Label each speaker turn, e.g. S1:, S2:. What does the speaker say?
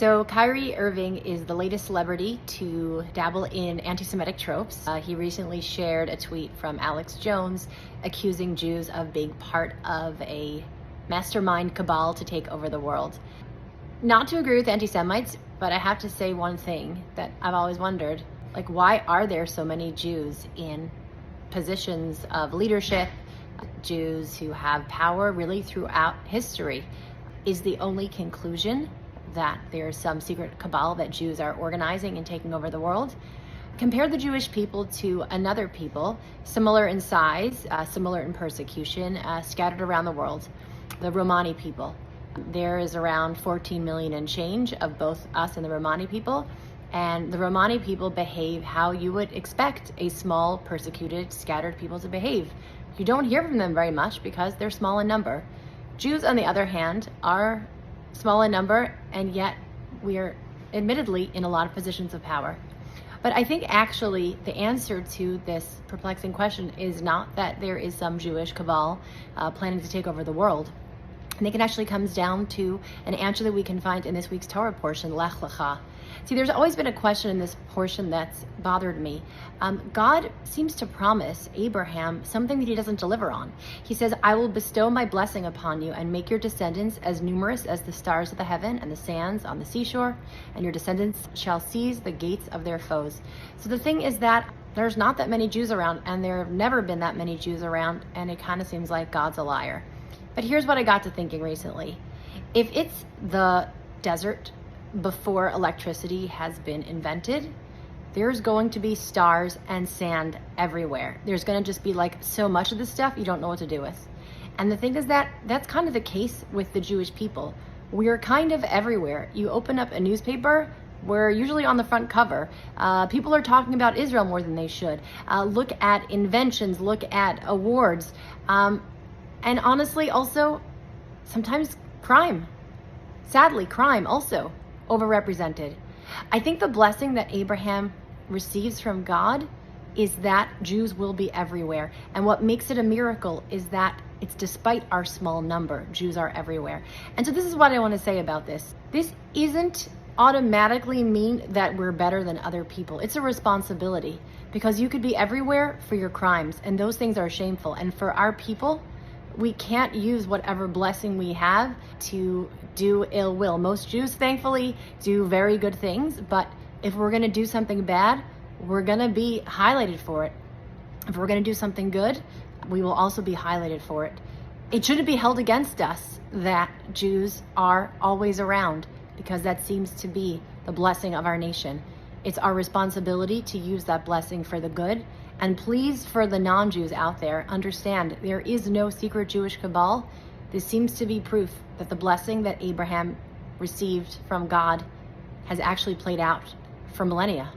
S1: So Kyrie Irving is the latest celebrity to dabble in anti-Semitic tropes. He recently shared a tweet from Alex Jones accusing Jews of being part of a mastermind cabal to take over the world. Not to agree with anti-Semites, but I have to say one thing that I've always wondered, like, why are there so many Jews in positions of leadership? Jews who have power really throughout history. Is the only conclusion that there's some secret cabal that Jews are organizing and taking over the world? Compare the Jewish people to another people, similar in size, similar in persecution, scattered around the world, the Romani people. There is around 14 million and change of both us and the Romani people, and the Romani people behave how you would expect a small, persecuted, scattered people to behave. You don't hear from them very much because they're small in number. Jews, on the other hand, are small in number, and yet we are admittedly in a lot of positions of power. But I think actually the answer to this perplexing question is not that there is some Jewish cabal planning to take over the world. I think it actually comes down to an answer that we can find in this week's Torah portion, Lech Lecha. See, there's always been a question in this portion that's bothered me. God seems to promise Abraham something that he doesn't deliver on. He says, I will bestow my blessing upon you and make your descendants as numerous as the stars of the heaven and the sands on the seashore, and your descendants shall seize the gates of their foes. So the thing is that there's not that many Jews around, and there have never been that many Jews around, and it kind of seems like God's a liar. But here's what I got to thinking recently. If it's the desert before electricity has been invented, there's going to be stars and sand everywhere. There's going to just be like so much of this stuff you don't know what to do with. And the thing is that that's kind of the case with the Jewish people. We're kind of everywhere. You open up a newspaper, we're usually on the front cover. People are talking about Israel more than they should. Look at inventions, look at awards. And honestly, also, sometimes crime. Sadly, crime also overrepresented. I think the blessing that Abraham receives from God is that Jews will be everywhere. And what makes it a miracle is that it's despite our small number, Jews are everywhere. And so this is what I want to say about this. This isn't automatically mean that we're better than other people. It's a responsibility, because you could be everywhere for your crimes, and those things are shameful. And for our people, we can't use whatever blessing we have to do ill will. Most Jews, thankfully, do very good things, but if we're going to do something bad, we're going to be highlighted for it. If we're going to do something good, we will also be highlighted for it. It shouldn't be held against us that Jews are always around, because that seems to be the blessing of our nation. It's our responsibility to use that blessing for the good. And please, for the non-Jews out there, understand there is no secret Jewish cabal. This seems to be proof that the blessing that Abraham received from God has actually played out for millennia.